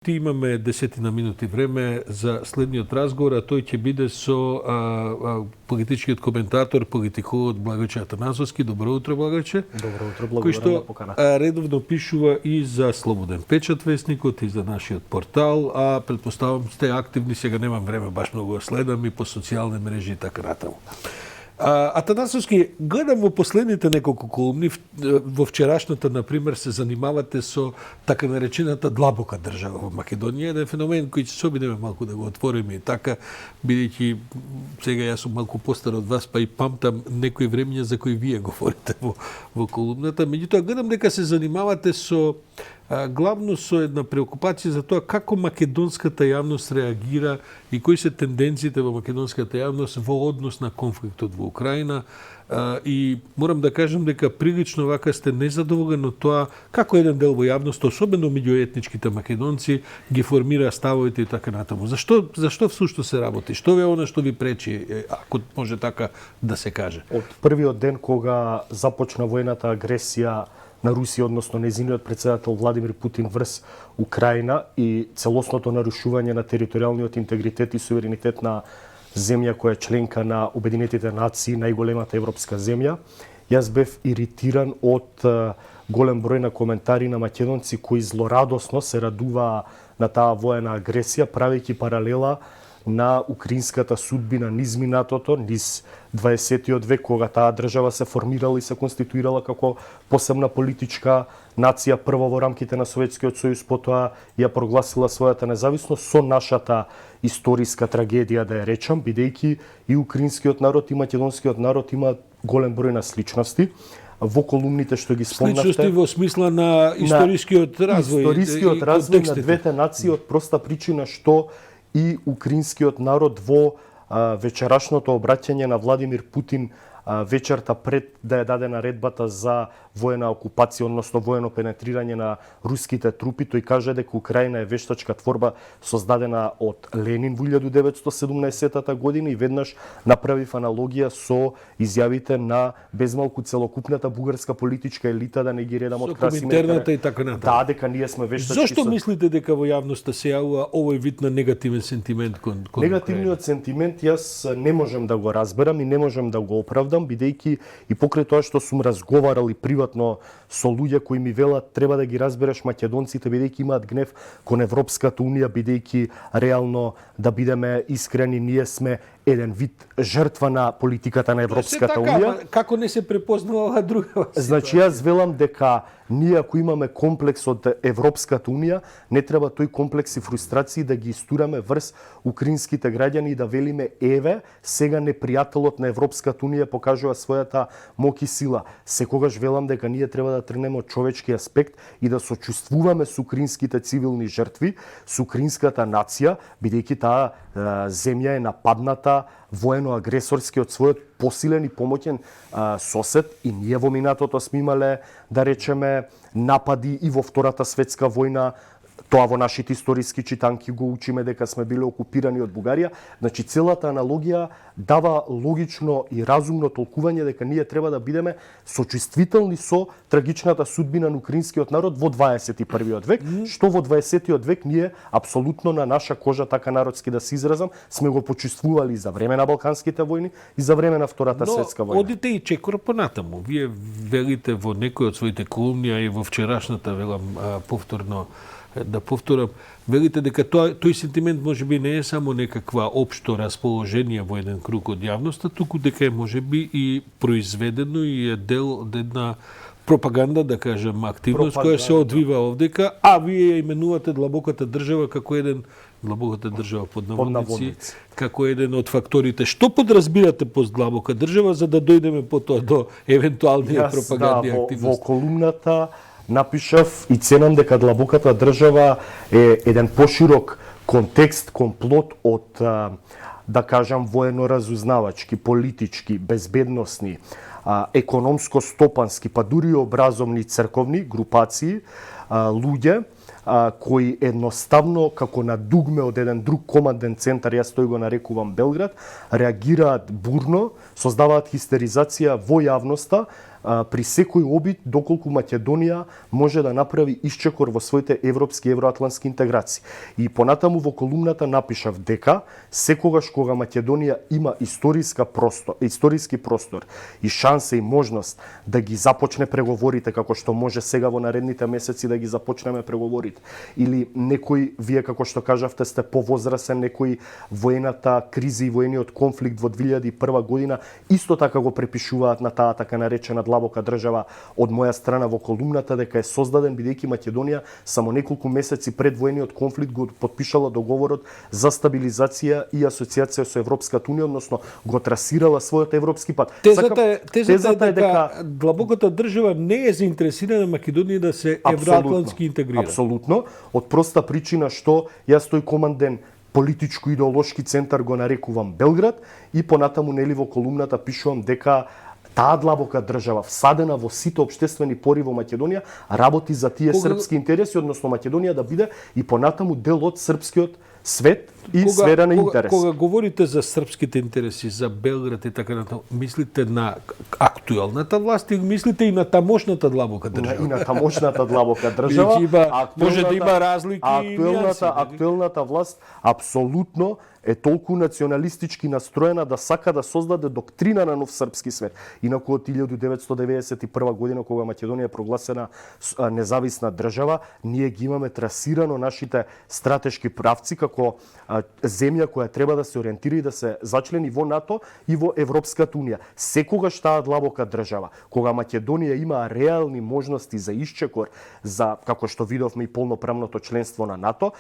Ти имаме 10 минути време за следниот разговор, а тој ќе биде со политичкиот коментатор, политиколог Благојче Атанасовски. Добро утро, Благојче. Добро утро, Кој што благодарам на поканата. редовно пишува и за Слободен печат весникот и за нашиот портал, а предпоставам сте активни, сега немам време баш многу да следам и по социјални мрежи и така натаму. Атанасовски, гледам во последните неколку колумни, во вчерашната, например, се занимавате со така наречената длабока држава во Македонија, еден феномен кој ќе се обидеме малку да го отвориме и така, бидејќи сега јас сум малку постар од вас, па и памтам некои времења за кои вие говорите во колумната. Меѓутоа, гледам дека се занимавате со главно со една преокупација за тоа како македонската јавност реагира и кои се тенденциите во македонската јавност во однос на конфликтот во Украина. И морам да кажам дека прилично вака сте незадоволен од тоа како еден дел во јавност, особено меѓу етничките македонци, ги формира ставовите и така натаму. Зашто всушто се работи? Што е она што ви пречи, ако може така да се каже? Од првиот ден кога започна војната агресија на Русија, односно незиниот претседател Владимир Путин врз Украина и целосното нарушување на територијалниот интегритет и суверенитет на земја која е членка на Обединетите нации, најголемата европска земја, јас бев иритиран од голем број на коментари на македонци кои злорадосно се радуваа на таа воена агресија, правејќи паралела на украинската судбина низ минатото, низ 20-тиот век, кога таа држава се формирала и се конституирала како посебна политичка нација, прво во рамките на Советскиот сојуз, потоа ја прогласила својата независност со нашата историска трагедија, да ја речам, бидејќи и украинскиот народ и македонскиот народ има голем број на сличности. Во колумните што ги спомнавте, сличности во смисла на историскиот развој, историскиот развој на двете нации, од проста причина што и украинскиот народ во вечерашното обраќање на Владимир Путин вечерта пред да ја даде наредбата за воена окупација, односно воено пенетрирање на руските трупи, тој каже дека Украина е вештачка творба создадена од Ленин во 1917 година и веднаш направив аналогија со изјавите на безмалку целокупната бугарска политичка елита, да не ги редам од Красимир интерната и така натаму. Да, дека ние сме вештачки. Зошто мислите дека во јавноста се јавува овој вид на негативен сентимент кон негативниот сентимент јас не можем да го разберам и не можем да го оправдам, бидејќи и покрај тоа што сум разговарал и приватно со луѓе кои ми велат треба да ги разбереш македонците, бидејќи имаат гнев кон Европската унија, бидејќи реално, да бидеме искрени, ние сме еден вид жртва на политиката на Европската унија. Како не се препознала друга? Значи јас велам дека ние ако имаме комплекс од Европската унија, не треба тој комплекс и фрустрации да ги истураме врз украинските граѓани и да велиме еве, сега непријателот на Европската унија покажува својата моќ и сила. Секогаш велам дека ние треба да тргнеме од човечки аспект и да сочувствуваме со украинските цивилни жртви, со украинската нација, бидејќи таа земја е нападната воено-агресорски од својот посилен и помоќен сосед, и ние во минатото сме имале, да речеме, напади и во Втората светска војна. Тоа во нашите историски читанки го учиме дека сме биле окупирани од Бугарија. Значи целата аналогија дава логично и разумно толкување дека ние треба да бидеме сочувствителни со трагичната судбина на украинскиот народ во 21 век, што во 20 век ние апсолутно на наша кожа, така народски да се изразам, сме го почувствували за време на Балканските војни и за време на Втората светска војна. Одите и чекор понатаму. Вие велите во некои од своите колумни, а и во вчерашната, велам повторно да повторам, велите дека тој сентимент можеби не е само некаква општо расположение во еден круг од јавноста, туку дека е можеби и произведено и е дел од една пропаганда, да кажем, активност која се одвива овдека, а вие ја именувате длабоката држава како еден длабоката држава под наводници, како еден од факторите. Што подразбирате по длабока држава, за да дојдеме потоа до евентуални пропагандни активности? Во колумната напишав и ценам дека длабоката држава е еден поширок контекст, комплот од, да кажам, воено-разузнавачки, политички, безбедносни, економско-стопански, па дури образовни црковни групации, луѓе кои едноставно, како на дугме од еден друг команден центар, јас тој го нарекувам Белград, реагираат бурно, создаваат хистеризација во јавноста, при секој обид доколку Македонија може да направи исчекор во своите европски и евроатлантски интеграции. И понатаму во колумната напишав дека секогаш кога Македонија има историски простор и шанса и можност да ги започне преговорите како што може сега во наредните месеци да ги започнеме преговорите, или некој, вие како што кажавте сте повозрасен, некој воената криза и воениот конфликт во 2001 година исто така го препишуваат на таа така наречена длабока држава од моја страна во колумната дека е создаден бидејќи Македонија само неколку месеци пред воениот конфликт го подпишала договорот за стабилизација и асоциација со Европската унија, односно го трасирала својот европски пат. Тезата е дека длабоката држава не е заинтересирана Македонија да се евроатлантски интегрира. Апсолутно, од проста причина што јас тој команден политичко-идеолошки центар го нарекувам Белград и понатаму нели во колумната пишувам дека таа длабока држава, всадена во сите општествени пори во Македонија, работи за тие српски интереси, односно Македонија да биде и понатаму дел од српскиот свет и сфера на интерес. Кога говорите за српските интереси, за Белград и така натаму, мислите на актуелната власт или мислите и на тамошната длабока држава? И на тамошната длабока држава. Може да има разлики и актуелната власт апсолутно е толку националистички настроена да сака да создаде доктрина на нов српски свет. Инаку од 1991 година кога Македонија е прогласена независна држава, ние ги имаме трасирано нашите стратешки правци како земја која треба да се ориентира и да се зачлени во НАТО и во Европската унија. Секогаш таа длабока држава, кога Македонија има реални можности за исчекор, за како што видовме и полноправното членство на НАТО,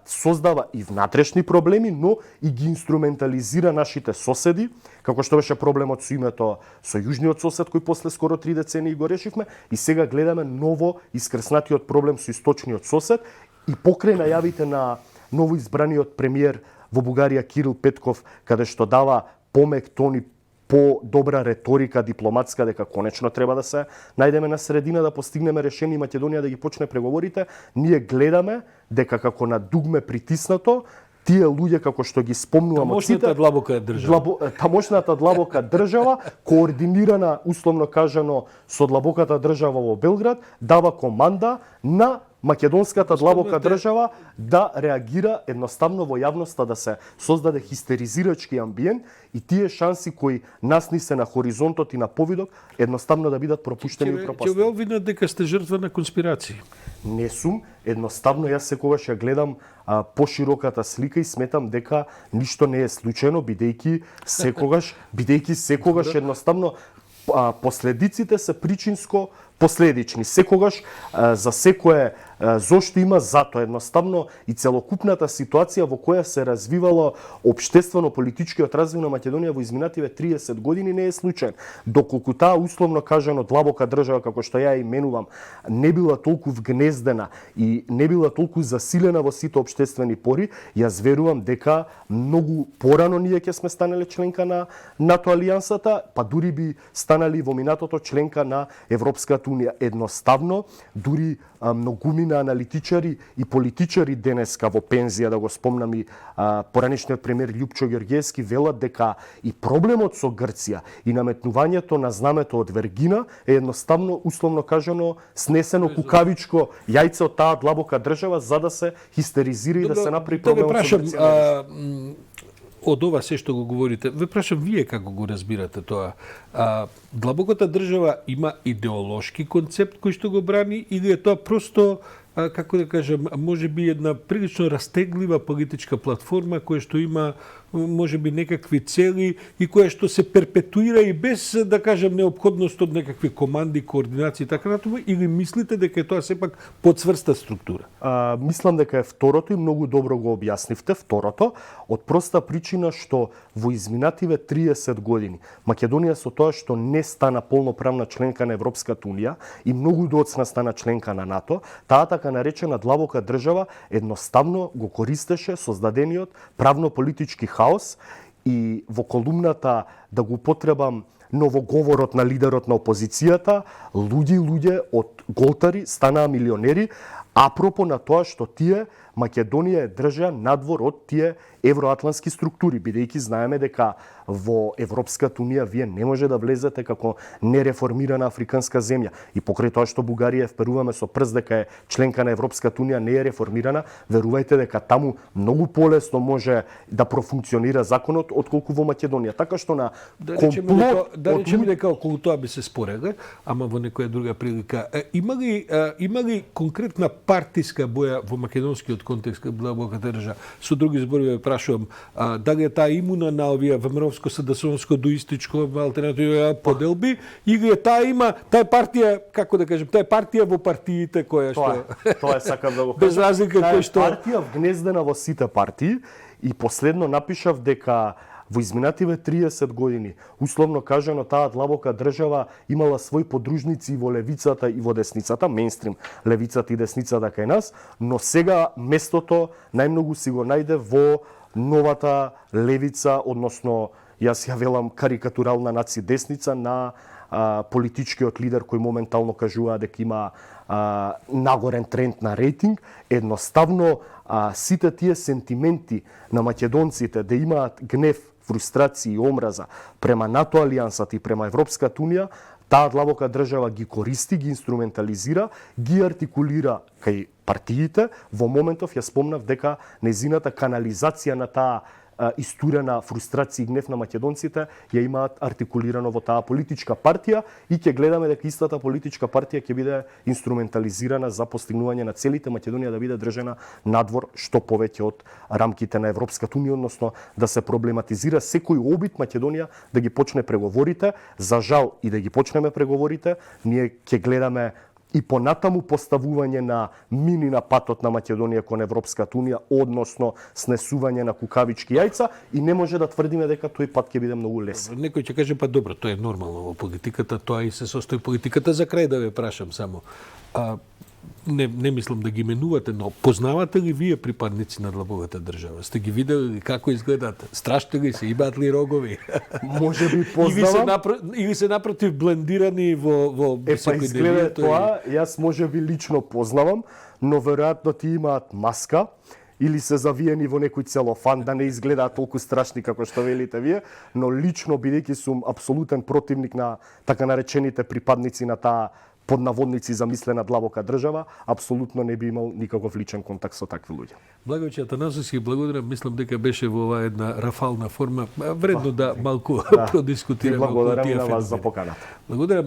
создава и внатрешни проблеми, но и ги инструментализира нашите соседи, како што беше проблемот со името со јужниот сосед кој после скоро 3 децении го решивме, и сега гледаме ново искрснатиот проблем со источниот сосед и покрај најавите на новоизбраниот премиер во Бугарија Кирил Петков, каде што дава помек тон и по-добра реторика дипломатска дека конечно треба да се најдеме на средина да постигнеме решение и Македонија да ги почне преговорите, ние гледаме дека како на дугме притиснато тие луѓе како што ги спомнувам од сите тамошната длабока држава координирана условно кажано со длабоката држава во Белград дава команда на македонската длабока држава да реагира едноставно во јавноста, да се создаде хистеризирачки амбиент и тие шанси кои нас ни се на хоризонтот и на повидок едноставно да бидат пропуштени и пропастени. Ќе ве обвинат дека сте жртва на конспирации. Не сум, едноставно јас секогаш ја гледам пошироката слика и сметам дека ништо не е случајно бидејќи секогаш едноставно последиците се причинско последични. Секогаш за секое зошто има зато едноставно и целокупната ситуација во која се развивало општествено-политичкиот развој на Македонија во изминативе 30 години не е случаен. Доколку таа условно кажано длабока држава како што ја именувам не била толку вгнездена и не била толку засилена во сите општествени пори, јас верувам дека многу порано ние ќе сме станале членка на НАТО алијансата, па дури би станали во минатото членка на Европската унија. Едноставно, дури многумина аналитичари и политичари денеска во пензија, да го спомнам и поранешниот премиер Љупчо Ѓорѓевски, велат дека и проблемот со Грција и наметнувањето на знамето од Вергина е едноставно, условно кажано, снесено кукавичко јајце од таа длабока држава за да се хистеризира и да се направи проблемот со Грција. Од ова се што го говорите, ве прашам вие како го разбирате тоа. Длабоката држава има идеолошки концепт кој што го брани или е тоа просто, како да кажам, може би една прилично растеглива политичка платформа која што има може би некакви цели и која што се перпетуира и без да кажам неопходност од некакви команди, координации и така натаму, или мислите дека е тоа сепак подцврста структура? Мислам дека е второто и многу добро го објаснивте. Второто, од проста причина што во изминативе 30 години Македонија со тоа што не стана полноправна членка на Европската унија и многу доцна стана членка на НАТО, таа така наречена длабока држава едноставно го користеше создадениот правно-политички хаос и во колумната да го употребам новоговорот на лидерот на опозицијата, луѓе од голтари станаа милионери, апропо на тоа што тие Македонија е држа надвор од тие евроатлантски структури, бидејќи знаеме дека во Европската унија вие не може да влезете како нереформирана африканска земја. И покрај тоа што Бугарија вперуваме со прст дека е членка на Европската унија, не е реформирана, верувајте дека таму многу полесно може да профункционира законот отколку во Македонија. Така што на речеме дека околу тоа би се спореле, ама во некоја друга прилика. Има ли конкретна партиска боја во македонскиот контекст длабоката држава? Со други зборови прашувам, дали е таа имуна на овие ВМРО-вско, СДС-овско, дуистичко, алтернативни поделби, или е таа партија, како да кажем, таа партија во партиите која што тоа е сакам да го кажам. Без разлика кој што партија вгнездена во сите партии и последно напишав дека во изминативе 30 години, условно кажано, таа длабока држава имала своји подружници во левицата и во десницата, мејнстрим левицата и десницата кај нас, но сега местото најмногу си го најде во новата левица, односно, јас ја велам карикатурална наци десница на политичкиот лидер кој моментално кажува дека има нагорен тренд на рейтинг. Едноставно, сите тие сентименти на македонците да имаат гнев, фрустрација и омраза према НАТО алијансата и према Европската унија, таа длабока држава ги користи, ги инструментализира, ги артикулира кај партиите. Во моментов ја спомнав дека незината канализација на таа истурена фрустрација и гнев на македонците ја имаат артикулирано во таа политичка партија и ќе гледаме дека истата политичка партија ќе биде инструментализирана за постигнување на целите Македонија да биде држана надвор што повеќе од рамките на Европската унија, односно да се проблематизира секој обид Македонија да ги почне преговорите. За жал и да ги почнеме преговорите, ние ќе гледаме и понатаму поставување на мини на патот на Македонија кон Европската унија, односно снесување на кукавички јајца, и не може да тврдиме дека тој пат ќе биде многу лесен. Некој ќе каже, па добро, тоа е нормално во политиката, тоа и се состои политиката. За крај да ве прашам само. Не мислам да ги менувате, но познавате ли вие припадници на длабоката држава? Сте ги видели како изгледаат? Страшни ли се? Имаат ли рогови? Може би познавам. Или се напротив блендирани во секој изгледа тоа, јас може би лично познавам, но веројатно ти имаат маска или се завиени во некој целофан да не изгледаат толку страшни како што велите вие, но лично бидејќи сум апсолутен противник на така наречените припадници на таа под наводници замислена длабока држава, апсолутно не би имал никаков личен контакт со такви луѓе. Благојче Атанасовски, си благодарам, мислам дека беше во оваа една рафална форма. Вредно да малку продискутираме. Благодарам и на вас за поканата. Благодарам.